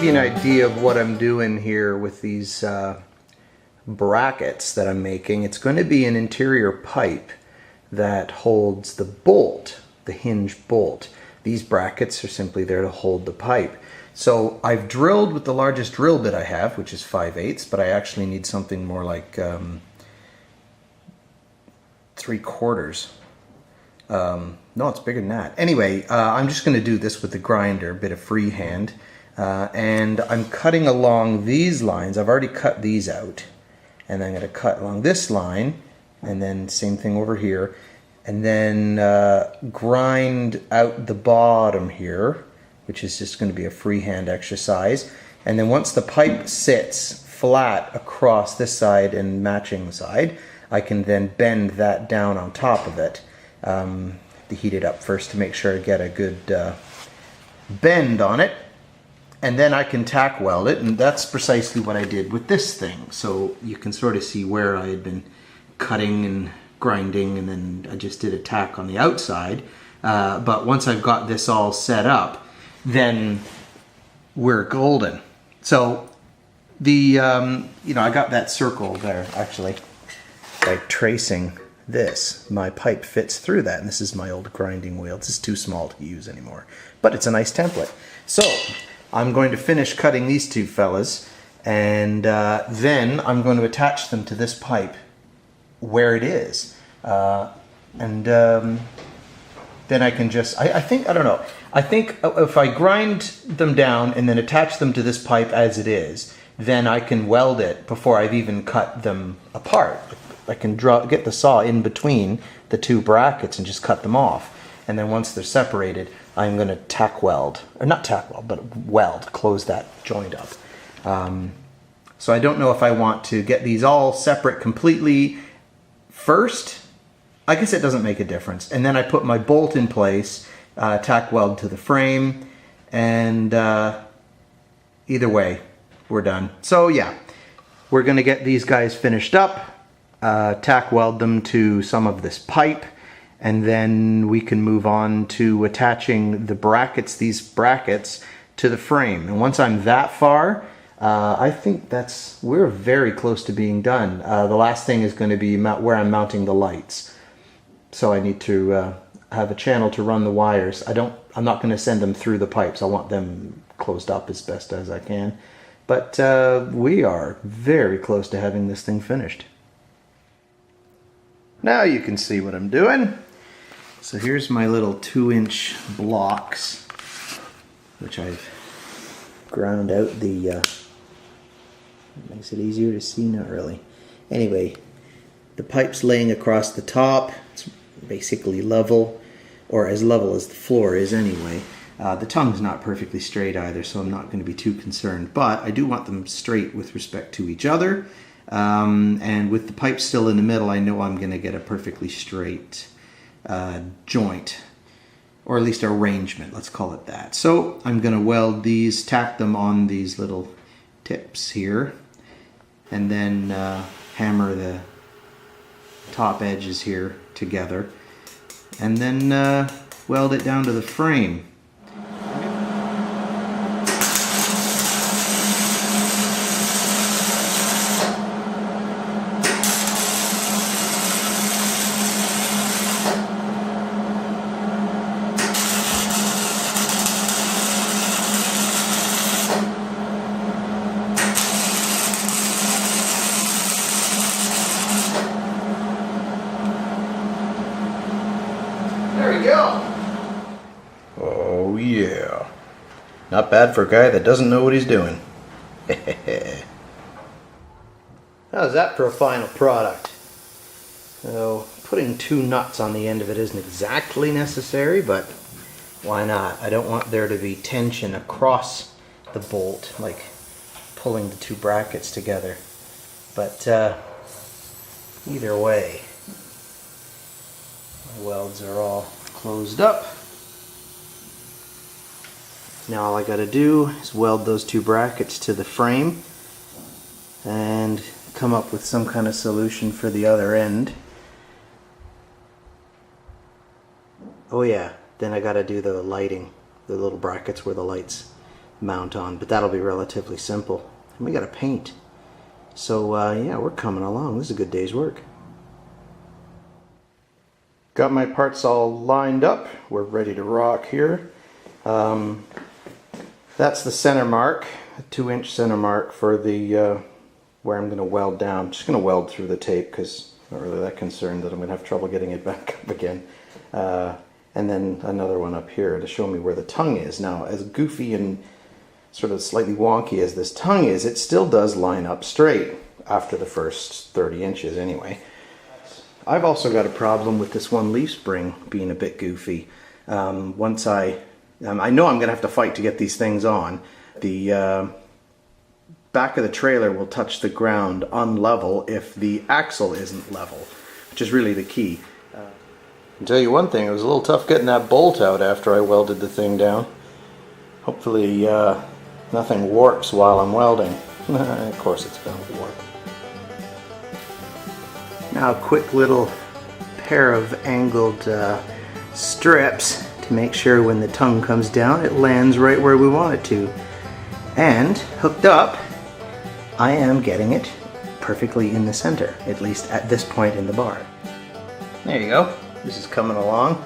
give you an idea of what I'm doing here with these brackets that I'm making. It's going to be an interior pipe that holds the bolt, the hinge bolt. These brackets are simply there to hold the pipe. So I've drilled with the largest drill bit I have, which is 5/8, but I actually need something more like 3/4. No, it's bigger than that. Anyway, I'm just going to do this with the grinder, a bit of freehand. And I'm cutting along these lines. I've already cut these out. And I'm going to cut along this line, and then same thing over here. And then grind out the bottom here, which is just going to be a freehand exercise. And then once the pipe sits flat across this side and matching side, I can then bend that down on top of it. To heat it up first to make sure I get a good bend on it. And then I can tack weld it, and that's precisely what I did with this thing. So you can sort of see where I had been cutting and grinding, and then I just did a tack on the outside. But once I've got this all set up, then we're golden. So the, I got that circle there actually by tracing this. My pipe fits through that, and this is my old grinding wheel. This is too small to use anymore, but it's a nice template. So I'm going to finish cutting these two fellas, and then I'm going to attach them to this pipe where it is. Then I can just, I think if I grind them down and then attach them to this pipe as it is, then I can weld it before I've even cut them apart. I can get the saw in between the two brackets and just cut them off. And then once they're separated, I'm going to tack weld, or not tack weld, but weld, close that joint up. So I don't know if I want to get these all separate completely first. I guess it doesn't make a difference. And then I put my bolt in place, tack weld to the frame, and either way, we're done. So yeah, we're going to get these guys finished up, tack weld them to some of this pipe, and then we can move on to attaching the brackets, these brackets, to the frame. And once I'm that far, I think we're very close to being done. The last thing is going to be where I'm mounting the lights. So I need to have a channel to run the wires. I'm not going to send them through the pipes. I want them closed up as best as I can. But we are very close to having this thing finished. Now you can see what I'm doing. So here's my little 2-inch blocks, which I've ground out the, makes it easier to see, not really. Anyway, the pipe's laying across the top. It's basically level, or as level as the floor is anyway. The tongue's not perfectly straight either, so I'm not going to be too concerned, but I do want them straight with respect to each other. And with the pipe still in the middle, I know I'm going to get a perfectly straight joint, or at least arrangement, let's call it that. So I'm going to weld these, tack them on these little tips here, and then hammer the top edges here together, and then weld it down to the frame. There we go. Oh yeah. Not bad for a guy that doesn't know what he's doing. How's that for a final product? So, putting 2 nuts on the end of it isn't exactly necessary, but why not? I don't want there to be tension across the bolt, like pulling the 2 brackets together. But either way, my welds are all closed up. Now all I got to do is weld those 2 brackets to the frame and come up with some kind of solution for the other end. Oh yeah, then I got to do the lighting, the little brackets where the lights mount on, but that'll be relatively simple. And we got to paint. So yeah, we're coming along. This is a good day's work. Got my parts all lined up. We're ready to rock here. That's the center mark, a 2-inch center mark for the where I'm going to weld down. I'm just going to weld through the tape because I'm not really that concerned that I'm going to have trouble getting it back up again. And then another one up here to show me where the tongue is. Now, as goofy and sort of slightly wonky as this tongue is, it still does line up straight after the first 30 inches anyway. I've also got a problem with this one leaf spring being a bit goofy. Once I know I'm going to have to fight to get these things on. The back of the trailer will touch the ground unlevel if the axle isn't level, which is really the key. I'll tell you one thing, it was a little tough getting that bolt out after I welded the thing down. Hopefully nothing warps while I'm welding. Of course it's going to warp. Now a quick little pair of angled strips to make sure when the tongue comes down it lands right where we want it to. And hooked up, I am getting it perfectly in the center, at least at this point in the bar. There you go. This is coming along.